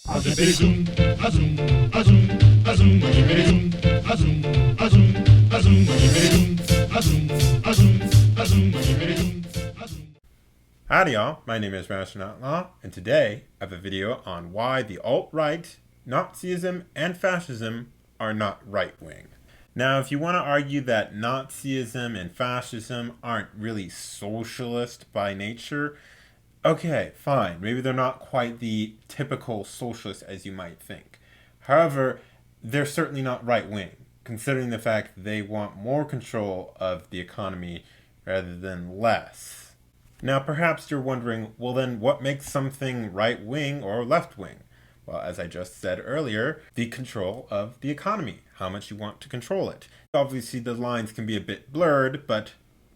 Azum, azum, azum, azum, azum, azum, azum, azum, azum, azum, azum, azum. Howdy y'all, my name is Master Outlaw, and today I have a video on why the alt-right, Nazism, and Fascism are not right-wing. Now, if you want to argue that Nazism and Fascism aren't really socialist by nature, okay, fine, maybe they're not quite the typical socialist as you might think. However, they're certainly not right-wing, considering the fact they want more control of the economy rather than less. Now, perhaps you're wondering, well, then what makes something right wing or left wing? Well, as I just said earlier, the control of the economy, how much you want to control it. Obviously, the lines can be a bit blurred, but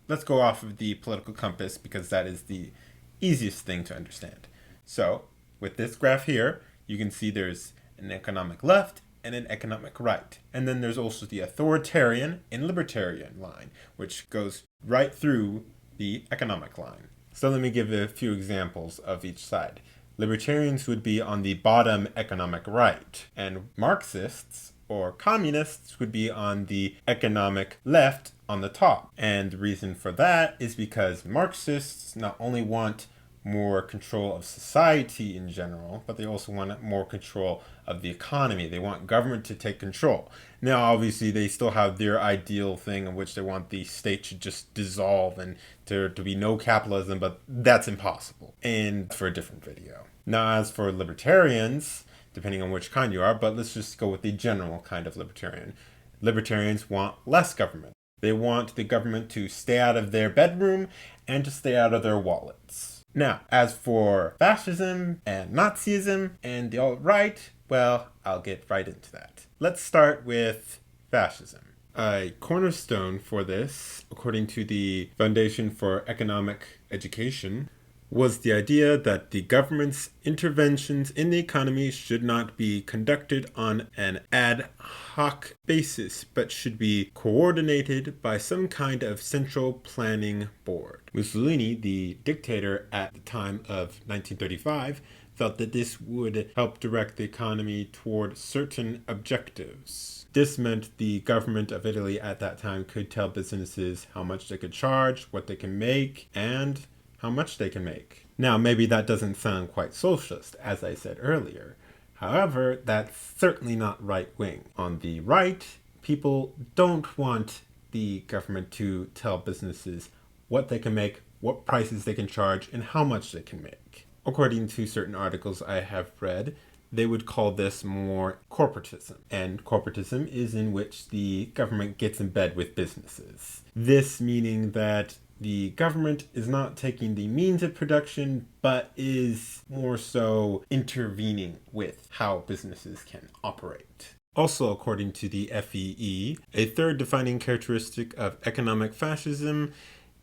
let's go off of the political compass because that is the easiest thing to understand. So, with this graph here, you can see there's an economic left and an economic right. And then there's also the authoritarian and libertarian line, which goes right through the economic line. So let me give a few examples of each side. Libertarians would be on the bottom economic right, and Marxists or communists would be on the economic left on the top. And the reason for that is because Marxists not only want more control of society in general, but they also want more control of the economy. They want government to take control. Now, obviously, they still have their ideal thing in which they want the state to just dissolve and there to be no capitalism, but that's impossible. And for a different video. Now, as for libertarians, depending on which kind you are, but let's just go with the general kind of libertarian. Libertarians want less government. They want the government to stay out of their bedroom and to stay out of their wallets. Now, as for fascism and Nazism and the alt-right, well, I'll get right into that. Let's start with fascism. A cornerstone for this, according to the Foundation for Economic Education, was the idea that the government's interventions in the economy should not be conducted on an ad hoc basis, but should be coordinated by some kind of central planning board. Mussolini, the dictator at the time of 1935, felt that this would help direct the economy toward certain objectives. This meant the government of Italy at that time could tell businesses how much they could charge, what they can make, and how much they can make. Now, maybe that doesn't sound quite socialist, as I said earlier. However, that's certainly not right-wing. On the right, people don't want the government to tell businesses what they can make, what prices they can charge, and how much they can make. According to certain articles I have read, they would call this more corporatism. And corporatism is in which the government gets in bed with businesses. This meaning that the government is not taking the means of production, but is more so intervening with how businesses can operate. Also, according to the FEE, a third defining characteristic of economic fascism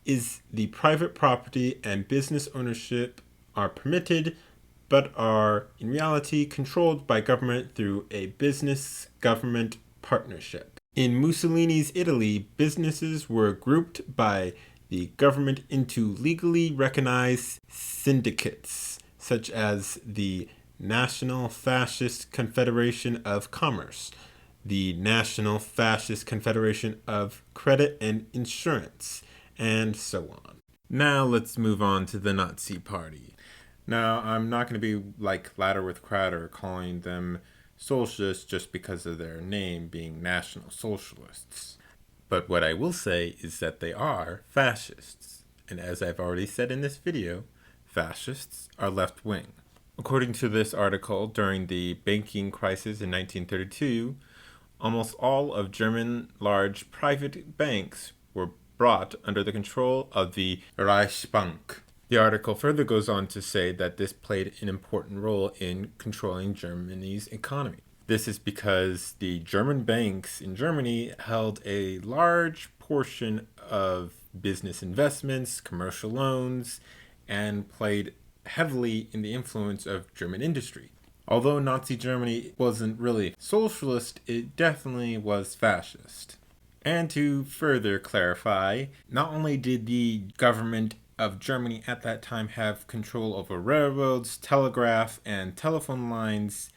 is the private property and business ownership are permitted, but are in reality controlled by government through a business-government partnership. In Mussolini's Italy, businesses were grouped by the government into legally recognized syndicates, such as the National Fascist Confederation of Commerce, the National Fascist Confederation of Credit and Insurance, and so on. Now let's move on to the Nazi Party. Now, I'm not going to be like Ladder with Cratter calling them socialists just because of their name being National Socialists. But what I will say is that they are fascists. And as I've already said in this video, fascists are left-wing. According to this article, during the banking crisis in 1932, almost all of German large private banks were brought under the control of the Reichsbank. The article further goes on to say that this played an important role in controlling Germany's economy. This is because the German banks in Germany held a large portion of business investments, commercial loans, and played heavily in the influence of German industry. Although Nazi Germany wasn't really socialist, it definitely was fascist. And to further clarify, not only did the government of Germany at that time have control over railroads, telegraph, and telephone lines,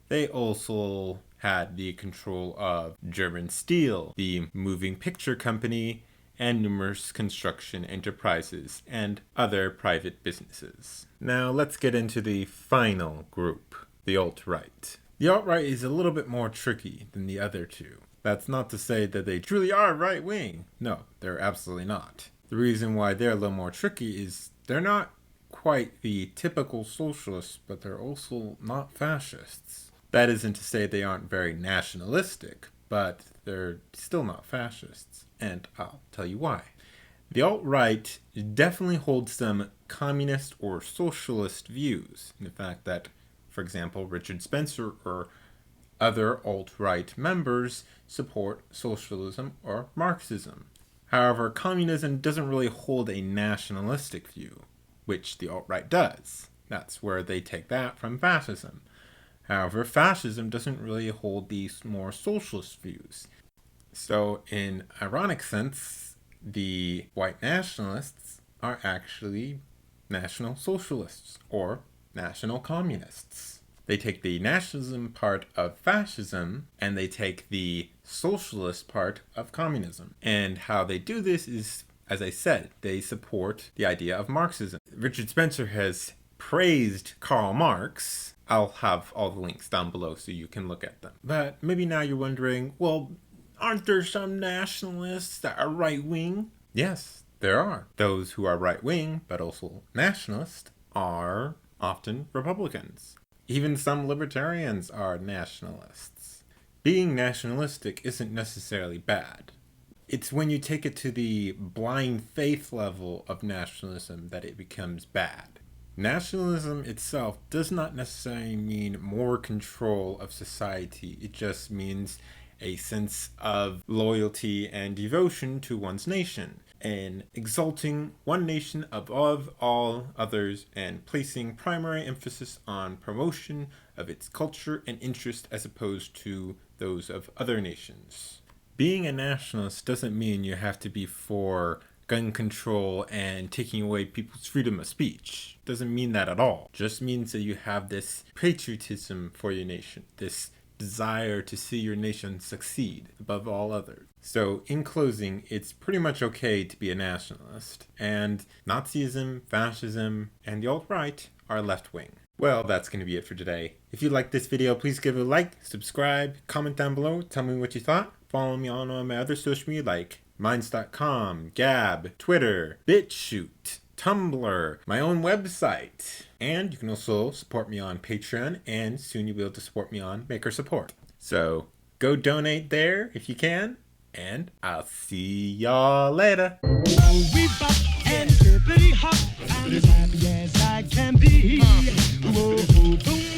they also had the control of German Steel, the moving picture company, and numerous construction enterprises and other private businesses. Now let's get into the final group, the alt-right. The alt-right is a little bit more tricky than the other two. That's not to say that they truly are right-wing. No, they're absolutely not. The reason why they're a little more tricky is they're not quite the typical socialists, but they're also not fascists. That isn't to say they aren't very nationalistic, but they're still not fascists, and I'll tell you why. The alt-right definitely holds some communist or socialist views. In the fact that, for example, Richard Spencer or other alt-right members support socialism or Marxism. However, communism doesn't really hold a nationalistic view, which the alt-right does. That's where they take that from fascism. However, fascism doesn't really hold these more socialist views. So, in ironic sense, the white nationalists are actually national socialists or national communists. They take the nationalism part of fascism and they take the socialist part of communism. And how they do this is, as I said, they support the idea of Marxism. Richard Spencer has praised Karl Marx. I'll have all the links down below so you can look at them. But maybe now you're wondering, well, aren't there some nationalists that are right-wing? Yes, there are. Those who are right-wing, but also nationalist, are often Republicans. Even some libertarians are nationalists. Being nationalistic isn't necessarily bad. It's when you take it to the blind faith level of nationalism that it becomes bad. Nationalism itself does not necessarily mean more control of society. It just means a sense of loyalty and devotion to one's nation, and exalting one nation above all others and placing primary emphasis on promotion of its culture and interest as opposed to those of other nations. Being a nationalist doesn't mean you have to be for gun control and taking away people's freedom of speech. Doesn't mean that at all. Just means that you have this patriotism for your nation, this desire to see your nation succeed above all others. So in closing, it's pretty much okay to be a nationalist, and Nazism, fascism, and the alt-right are left-wing. Well, that's going to be it for today. If you liked this video, please give it a like, subscribe, comment down below, tell me what you thought. Follow me on all my other social media like Minds.com, Gab, Twitter, BitChute, Tumblr, my own website. And you can also support me on Patreon, and soon you'll be able to support me on Maker Support. So go donate there if you can, and I'll see y'all later. We bop and hippity hop, I'm as happy as I can be. Whoa, boom.